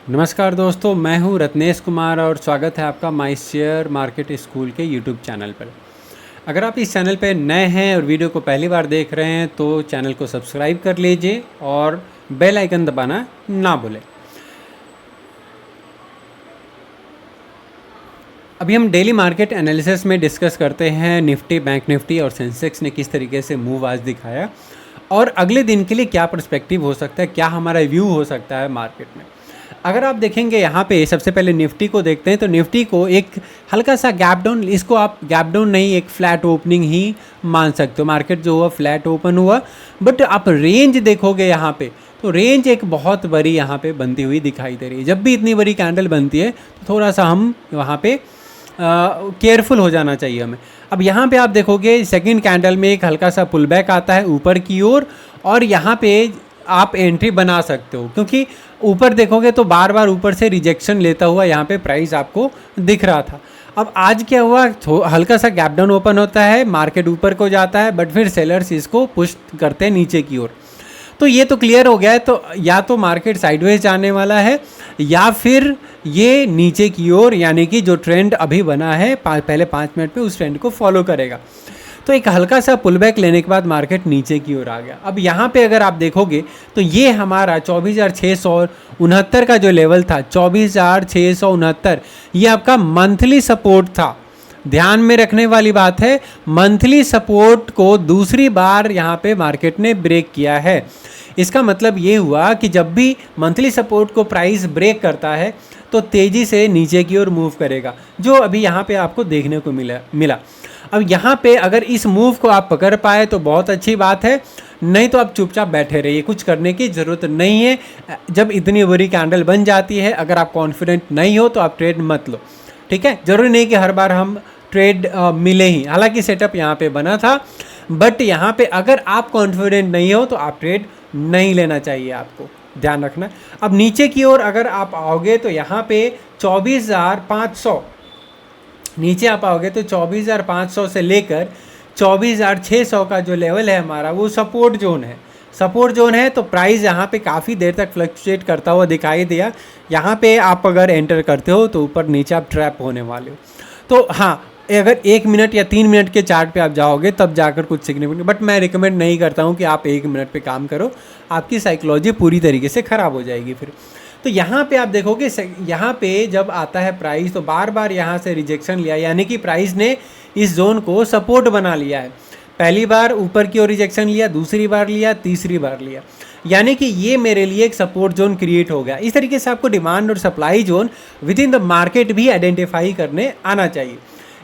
नमस्कार दोस्तों, मैं हूं रत्नेश कुमार और स्वागत है आपका माई शेयर मार्केट स्कूल के यूट्यूब चैनल पर। अगर आप इस चैनल पर नए हैं और वीडियो को पहली बार देख रहे हैं तो चैनल को सब्सक्राइब कर लीजिए और बेल आइकन दबाना ना भूलें। अभी हम डेली मार्केट एनालिसिस में डिस्कस करते हैं निफ्टी, बैंक निफ्टी और सेंसेक्स ने किस तरीके से मूव आज दिखाया और अगले दिन के लिए क्या पर्सपेक्टिव हो सकता है, क्या हमारा व्यू हो सकता है मार्केट में। अगर आप देखेंगे यहाँ पे सबसे पहले निफ्टी को देखते हैं तो निफ्टी को एक हल्का सा गैप डाउन, इसको आप गैप डाउन नहीं एक फ्लैट ओपनिंग ही मान सकते हो। मार्केट जो हुआ फ्लैट ओपन हुआ, बट आप रेंज देखोगे यहाँ पे तो रेंज एक बहुत बड़ी यहाँ पे बनती हुई दिखाई दे रही है। जब भी इतनी बड़ी कैंडल बनती है तो थोड़ा सा हम वहाँ पे केयरफुल हो जाना चाहिए हमें। अब यहाँ पे आप देखोगे सेकंड कैंडल में एक हल्का सा पुल बैक आता है ऊपर की ओर और यहाँ पे आप एंट्री बना सकते हो, क्योंकि ऊपर देखोगे तो बार बार ऊपर से रिजेक्शन लेता हुआ यहाँ पे प्राइस आपको दिख रहा था। अब आज क्या हुआ, हल्का सा गैप डाउन ओपन होता है, मार्केट ऊपर को जाता है, बट फिर सेलर्स इसको पुश करते हैं नीचे की ओर। तो ये तो क्लियर हो गया है, तो या तो मार्केट साइडवेज जाने वाला है या फिर ये नीचे की ओर, यानी कि जो ट्रेंड अभी बना है पहले 5 मिनट पे उस ट्रेंड को फॉलो करेगा। तो एक हल्का सा पुल बैक लेने के बाद मार्केट नीचे की ओर आ गया। अब यहाँ पे अगर आप देखोगे तो ये हमारा 24,669 का जो लेवल था, 24,669, ये आपका मंथली सपोर्ट था। ध्यान में रखने वाली बात है, मंथली सपोर्ट को दूसरी बार यहाँ पे मार्केट ने ब्रेक किया है। इसका मतलब ये हुआ कि जब भी मंथली सपोर्ट को प्राइस ब्रेक करता है तो तेज़ी से नीचे की ओर मूव करेगा, जो अभी यहाँ पे आपको देखने को मिला। अब यहाँ पे अगर इस मूव को आप पकड़ पाए तो बहुत अच्छी बात है, नहीं तो आप चुपचाप बैठे रहिए, कुछ करने की ज़रूरत नहीं है। जब इतनी बड़ी कैंडल बन जाती है, अगर आप कॉन्फिडेंट नहीं हो तो आप ट्रेड मत लो, ठीक है। ज़रूरी नहीं कि हर बार हम ट्रेड मिले ही, हालांकि सेटअप यहाँ पे बना था, बट यहाँ पे अगर आप कॉन्फिडेंट नहीं हो तो आप ट्रेड नहीं लेना चाहिए, आपको ध्यान रखना। अब नीचे की ओर अगर आप आओगे तो यहाँ पे 24,500 नीचे आप आओगे तो 24,500 से लेकर 24,600 का जो लेवल है हमारा, वो सपोर्ट जोन है। सपोर्ट जोन है तो प्राइस यहाँ पे काफ़ी देर तक फ्लक्चुएट करता हुआ दिखाई दिया। यहाँ पे आप अगर एंटर करते हो तो ऊपर नीचे आप ट्रैप होने वाले हो। तो हाँ, अगर 1 मिनट या 3 मिनट के चार्ट पे आप जाओगे तब जाकर कुछ सिग्निफिकेंट, बट मैं रिकमेंड नहीं करता हूँ कि आप 1 मिनट पे काम करो, आपकी साइकोलॉजी पूरी तरीके से ख़राब हो जाएगी फिर। तो यहाँ पे आप देखोगे, यहाँ पे जब आता है प्राइस तो बार बार यहाँ से रिजेक्शन लिया, यानी कि प्राइस ने इस जोन को सपोर्ट बना लिया है। पहली बार ऊपर की ओर रिजेक्शन लिया, दूसरी बार लिया, तीसरी बार लिया, यानी कि ये मेरे लिए एक सपोर्ट जोन क्रिएट हो गया। इस तरीके से आपको डिमांड और supply zone with in the market भी आइडेंटिफाई करने आना चाहिए।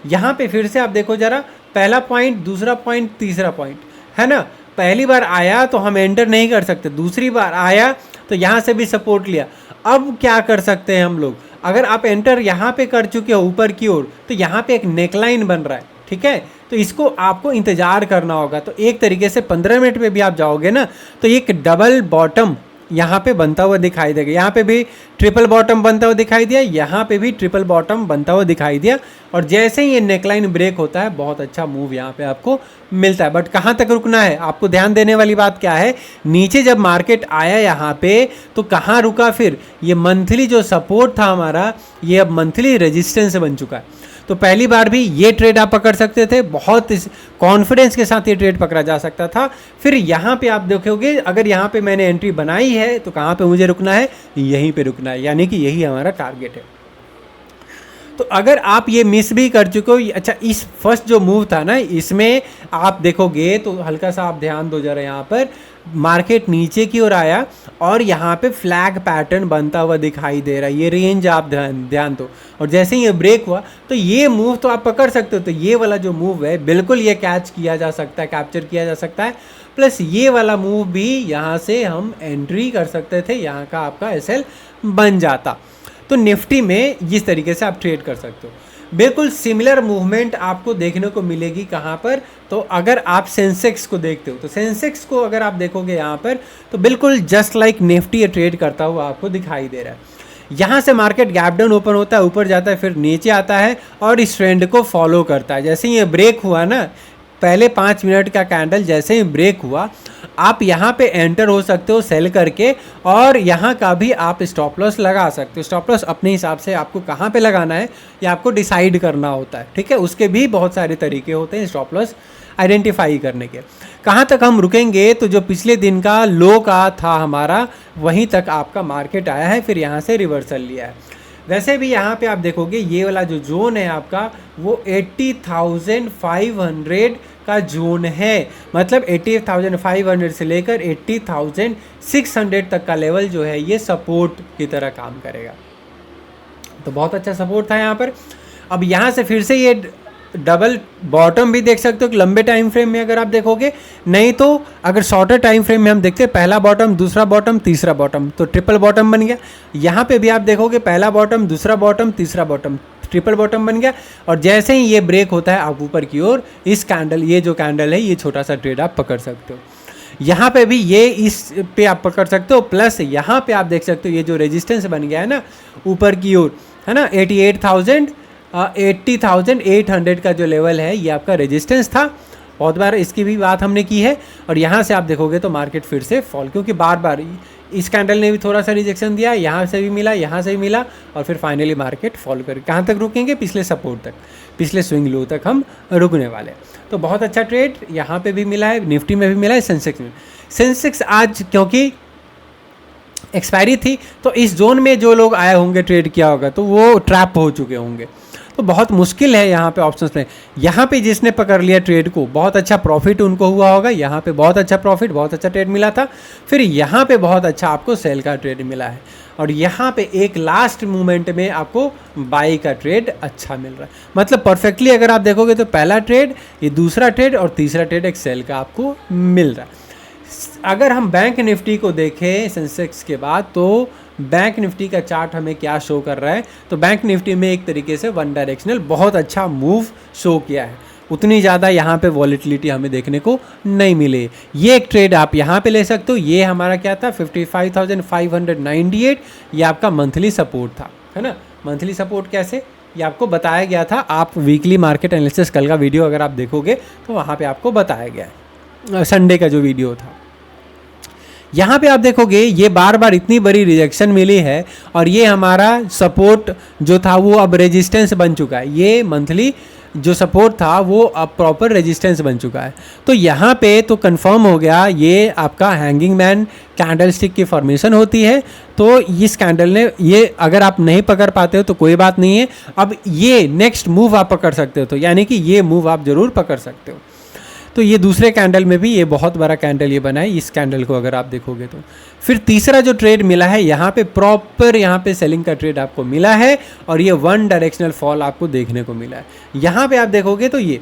यहाँ पे फिर से आप देखो जरा, पहला पॉइंट, दूसरा पॉइंट, तीसरा पॉइंट, है ना। पहली बार आया तो हम एंटर नहीं कर सकते, दूसरी बार आया तो यहाँ से भी सपोर्ट लिया। अब क्या कर सकते हैं हम लोग, अगर आप एंटर यहाँ पे कर चुके हो ऊपर की ओर तो यहाँ पे एक नेकलाइन बन रहा है, ठीक है। तो इसको आपको इंतज़ार करना होगा। तो एक तरीके से 15 मिनट में भी आप जाओगे ना तो एक डबल बॉटम यहाँ पे बनता हुआ दिखाई देगा। यहाँ पे भी ट्रिपल बॉटम बनता हुआ दिखाई दिया, यहाँ पे भी ट्रिपल बॉटम बनता हुआ दिखाई दिया, और जैसे ही ये नेकलाइन ब्रेक होता है बहुत अच्छा मूव यहाँ पे आपको मिलता है। बट कहाँ तक रुकना है, आपको ध्यान देने वाली बात क्या है, नीचे जब मार्केट आया यहाँ पे तो कहाँ रुका, फिर ये मंथली जो सपोर्ट था हमारा, ये अब मंथली रेजिस्टेंस बन चुका है। तो पहली बार भी ये ट्रेड आप पकड़ सकते थे, बहुत कॉन्फिडेंस के साथ ये ट्रेड पकड़ा जा सकता था। फिर यहाँ पे आप देखोगे, अगर यहाँ पे मैंने एंट्री बनाई है तो कहाँ पे मुझे रुकना है, यहीं पे रुकना है, यानी कि यही हमारा टारगेट है। तो अगर आप ये मिस भी कर चुके हो, अच्छा इस फर्स्ट जो मूव था ना, इसमें आप देखोगे तो हल्का सा आप ध्यान दो जरा, यहाँ पर मार्केट नीचे की ओर आया और यहाँ पे फ्लैग पैटर्न बनता हुआ दिखाई दे रहा है, ये रेंज आप ध्यान दो, और जैसे ही ये ब्रेक हुआ तो ये मूव तो आप पकड़ सकते हो। तो ये वाला जो मूव है बिल्कुल ये कैच किया जा सकता है, कैप्चर किया जा सकता है, प्लस ये वाला मूव भी यहाँ से हम एंट्री कर सकते थे, यहाँ का आपका एसएल बन जाता। तो निफ्टी में इस तरीके से आप ट्रेड कर सकते हो। बिल्कुल सिमिलर मूवमेंट आपको देखने को मिलेगी कहाँ पर, तो अगर आप सेंसेक्स को देखते हो तो सेंसेक्स को अगर आप देखोगे यहाँ पर तो बिल्कुल जस्ट लाइक निफ्टी ट्रेड करता हुआ आपको दिखाई दे रहा है। यहाँ से मार्केट गैप डाउन ओपन होता है, ऊपर जाता है, फिर नीचे आता है और इस ट्रेंड को फॉलो करता है। जैसे ही ये ब्रेक हुआ ना, पहले 5 मिनट का कैंडल जैसे ही ब्रेक हुआ, आप यहाँ पे एंटर हो सकते हो सेल करके, और यहाँ का भी आप स्टॉप लॉस लगा सकते हो। स्टॉप लॉस अपने हिसाब से आपको कहाँ पे लगाना है ये आपको डिसाइड करना होता है, ठीक है। उसके भी बहुत सारे तरीके होते हैं स्टॉप लॉस आइडेंटिफाई करने के। कहाँ तक हम रुकेंगे, तो जो पिछले दिन का लो का था हमारा, वहीं तक आपका मार्केट आया है, फिर यहाँ से रिवर्सल लिया है। वैसे भी यहाँ पे आप देखोगे ये वाला जो जोन है आपका, वो 80,500 का जोन है। मतलब 80,500 से लेकर 80,600 तक का लेवल जो है ये सपोर्ट की तरह काम करेगा। तो बहुत अच्छा सपोर्ट था यहाँ पर। अब यहाँ से फिर से ये डबल बॉटम भी देख सकते हो कि लंबे टाइम फ्रेम में अगर आप देखोगे, नहीं तो अगर शॉर्टर टाइम फ्रेम में हम देखते हैं पहला बॉटम, दूसरा बॉटम, तीसरा बॉटम, तो ट्रिपल बॉटम बन गया। यहाँ पे भी आप देखोगे पहला बॉटम, दूसरा बॉटम, तीसरा बॉटम, ट्रिपल बॉटम बन गया। और जैसे ही ये ब्रेक होता है आप ऊपर की ओर, इस कैंडल, ये जो कैंडल है, ये छोटा सा ट्रेड आप पकड़ सकते हो। यहाँ पे भी ये इस पे आप पकड़ सकते हो, प्लस यहाँ पे आप देख सकते हो ये जो रेजिस्टेंस बन गया है ना ऊपर की ओर, है ना, 80,800 का जो लेवल है ये आपका रेजिस्टेंस था। बहुत बार इसकी भी बात हमने की है। और यहाँ से आप देखोगे तो मार्केट फिर से फॉल, क्योंकि बार बार इस कैंडल ने भी थोड़ा सा रिजेक्शन दिया, यहाँ से भी मिला, यहाँ से भी मिला, और फिर फाइनली मार्केट फॉल कर कहाँ तक रुकेंगे, पिछले सपोर्ट तक, पिछले स्विंग लो तक हम रुकने वाले। तो बहुत अच्छा ट्रेड यहाँ पे भी मिला है, निफ्टी में भी मिला है, सेंसेक्स में। सेंसेक्स आज क्योंकि एक्सपायरी थी, तो इस जोन में जो लोग आए होंगे ट्रेड किया होगा तो वो ट्रैप हो चुके होंगे। तो बहुत मुश्किल है यहाँ पे ऑप्शंस में। यहाँ पे जिसने पकड़ लिया ट्रेड को, बहुत अच्छा प्रॉफिट उनको हुआ होगा। यहाँ पे बहुत अच्छा प्रॉफिट, बहुत अच्छा ट्रेड मिला था। फिर यहाँ पे बहुत अच्छा आपको सेल का ट्रेड मिला है, और यहाँ पे एक लास्ट मोमेंट में आपको बाई का ट्रेड अच्छा मिल रहा है। मतलब परफेक्टली अगर आप देखोगे तो पहला ट्रेड, ये दूसरा ट्रेड और तीसरा ट्रेड एक सेल का आपको मिल रहा है। अगर हम बैंक निफ्टी को देखें सेंसेक्स के बाद, तो बैंक निफ्टी का चार्ट हमें क्या शो कर रहा है, तो बैंक निफ्टी में एक तरीके से वन डायरेक्शनल बहुत अच्छा मूव शो किया है। उतनी ज़्यादा यहाँ पे वॉलेटिलिटी हमें देखने को नहीं मिले। ये एक ट्रेड आप यहाँ पे ले सकते हो। ये हमारा क्या था, 55,598, ये आपका मंथली सपोर्ट था, है ना। मंथली सपोर्ट कैसे, ये आपको बताया गया था। आप वीकली मार्केट एनालिसिस कल का वीडियो अगर आप देखोगे तो वहाँ पे आपको बताया गया है, संडे का जो वीडियो था। यहाँ पे आप देखोगे ये बार बार इतनी बड़ी रिजेक्शन मिली है, और ये हमारा सपोर्ट जो था वो अब रेजिस्टेंस बन चुका है। ये मंथली जो सपोर्ट था वो अब प्रॉपर रेजिस्टेंस बन चुका है। तो यहाँ पे तो कंफर्म हो गया, ये आपका हैंगिंग मैन कैंडल स्टिक की फॉर्मेशन होती है। तो इस कैंडल ने, ये अगर आप नहीं पकड़ पाते हो तो कोई बात नहीं है, अब ये नेक्स्ट मूव आप पकड़ सकते हो। तो यानी कि ये मूव आप ज़रूर पकड़ सकते हो। तो ये दूसरे कैंडल में भी ये बहुत बड़ा कैंडल ये बना है। इस कैंडल को अगर आप देखोगे तो फिर तीसरा जो ट्रेड मिला है, यहाँ पे प्रॉपर यहाँ पे सेलिंग का ट्रेड आपको मिला है, और ये वन डायरेक्शनल फॉल आपको देखने को मिला है। यहाँ पे आप देखोगे तो ये,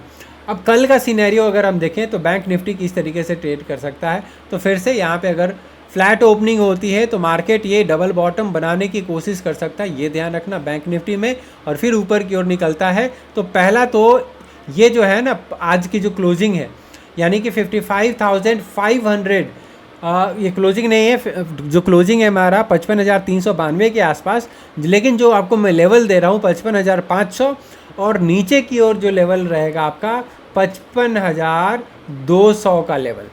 अब कल का सिनेरियो अगर हम देखें तो बैंक निफ्टी किस तरीके से ट्रेड कर सकता है, तो फिर से यहाँ पे अगर फ्लैट ओपनिंग होती है तो मार्केट ये डबल बॉटम बनाने की कोशिश कर सकता है, ये ध्यान रखना बैंक निफ्टी में। और फिर ऊपर की ओर निकलता है तो पहला तो ये जो है ना, आज की जो क्लोजिंग है, यानी कि 55,500, ये क्लोजिंग नहीं है, जो क्लोजिंग है हमारा 55,392 के आसपास। लेकिन जो आपको मैं लेवल दे रहा हूँ 55,500, और नीचे की ओर जो लेवल रहेगा आपका 55,200 का लेवल।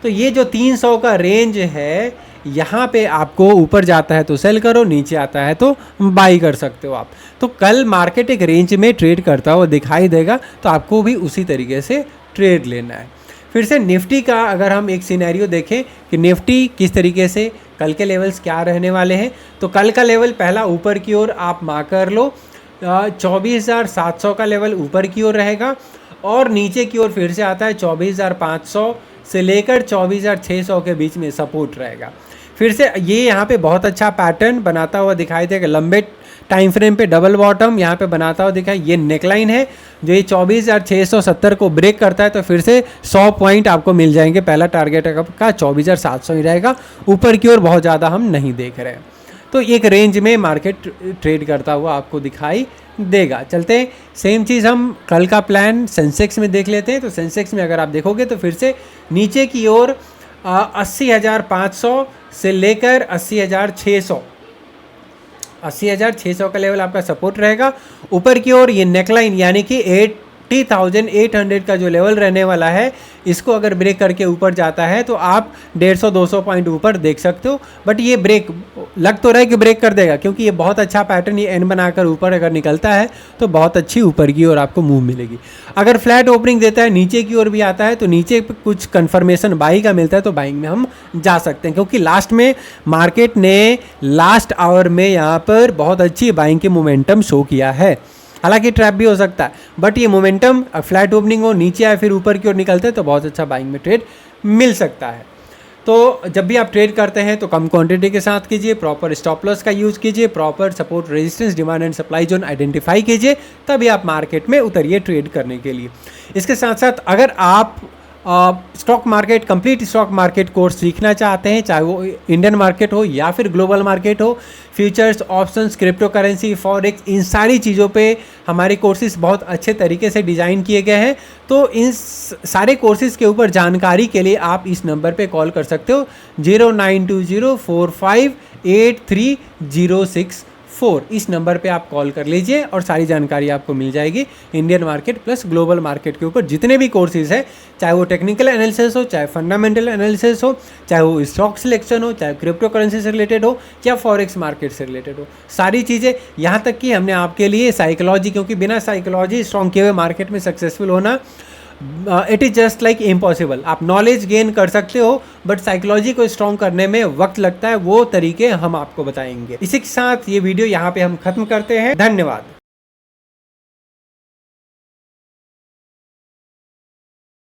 तो ये जो 300 का रेंज है, यहाँ पे आपको ऊपर जाता है तो सेल करो, नीचे आता है तो बाई कर सकते हो आप। तो कल मार्केट एक रेंज में ट्रेड करता हुआ दिखाई देगा, तो आपको भी उसी तरीके से ट्रेड लेना है। फिर से निफ्टी का अगर हम एक सिनेरियो देखें कि निफ्टी किस तरीके से कल के लेवल्स क्या रहने वाले हैं, तो कल का लेवल पहला ऊपर की ओर आप मार्क कर लो, 24,700 का लेवल ऊपर की ओर रहेगा, और नीचे की ओर फिर से आता है 24,500 से लेकर 24,600 के बीच में सपोर्ट रहेगा। फिर से ये यहाँ पे बहुत अच्छा पैटर्न बनाता हुआ दिखाई देगा, लंबे टाइम फ्रेम पे डबल बॉटम यहाँ पे बनाता हुआ दिखाई। ये नेकलाइन है जो ये 24,670 को ब्रेक करता है, तो फिर से 100 पॉइंट आपको मिल जाएंगे। पहला टारगेट का 24,700 ही रहेगा, ऊपर की ओर बहुत ज़्यादा हम नहीं देख रहे हैं। तो एक रेंज में मार्केट ट्रेड करता हुआ आपको दिखाई देगा। चलते हैं, सेम चीज़ हम कल का प्लान सेंसेक्स में देख लेते हैं। तो सेंसेक्स में अगर आप देखोगे तो फिर से नीचे की ओर 80,500 से लेकर 80,600, 80,600 का लेवल आपका सपोर्ट रहेगा। ऊपर की ओर ये नेकलाइन यानी कि 50,800 का जो लेवल रहने वाला है, इसको अगर ब्रेक करके ऊपर जाता है तो आप 150-200 पॉइंट ऊपर देख सकते हो। बट ये ब्रेक लग तो रहा है कि ब्रेक कर देगा, क्योंकि ये बहुत अच्छा पैटर्न, ये एन बनाकर ऊपर अगर निकलता है तो बहुत अच्छी ऊपर की ओर आपको मूव मिलेगी। अगर फ्लैट ओपनिंग देता है, नीचे की ओर भी आता है, तो नीचे पे कुछ कंफर्मेशन बाई का मिलता है तो बाइंग में हम जा सकते हैं, क्योंकि लास्ट में मार्केट ने लास्ट आवर में यहाँ पर बहुत अच्छी बाइंग की मोमेंटम शो किया है। हालांकि ट्रैप भी हो सकता है, बट ये मोमेंटम फ्लैट ओपनिंग हो, नीचे आए फिर ऊपर की ओर निकलते हैं तो बहुत अच्छा बाइंग में ट्रेड मिल सकता है। तो जब भी आप ट्रेड करते हैं तो कम क्वांटिटी के साथ कीजिए, प्रॉपर स्टॉप लॉस का यूज़ कीजिए, proper support resistance demand and supply zone identify कीजिए, तभी आप मार्केट में उतरिए ट्रेड करने के लिए। इसके साथ साथ अगर आप stock market, complete stock market course सीखना चाहते हैं, चाहे वो इंडियन मार्केट हो या फिर ग्लोबल मार्केट हो, futures, options, crypto currency, forex, इन सारी चीज़ों पे हमारे कोर्सेज बहुत अच्छे तरीके से डिज़ाइन किए गए हैं। तो इन सारे कोर्सेज के ऊपर जानकारी के लिए आप इस नंबर पे कॉल कर सकते हो 0920458306 इस नंबर पे आप कॉल कर लीजिए और सारी जानकारी आपको मिल जाएगी। Indian market plus global market के ऊपर जितने भी कोर्सेज हैं, चाहे वो टेक्निकल एनालिसिस हो, चाहे फंडामेंटल एनालिसिस हो, चाहे वो स्टॉक सिलेक्शन हो, चाहे क्रिप्टो करेंसी से रिलेटेड हो या फॉरेक्स मार्केट से रिलेटेड हो, सारी चीज़ें, यहाँ तक कि हमने आपके लिए साइकोलॉजी, क्योंकि बिना साइकोलॉजी स्ट्रॉन्ग किए हुए मार्केट में सक्सेसफुल होना it is just like impossible. आप नॉलेज गेन कर सकते हो, बट साइकोलॉजी को स्ट्रॉन्ग करने में वक्त लगता है, वो तरीके हम आपको बताएंगे। इसी के साथ ये वीडियो यहाँ पे हम खत्म करते हैं। धन्यवाद।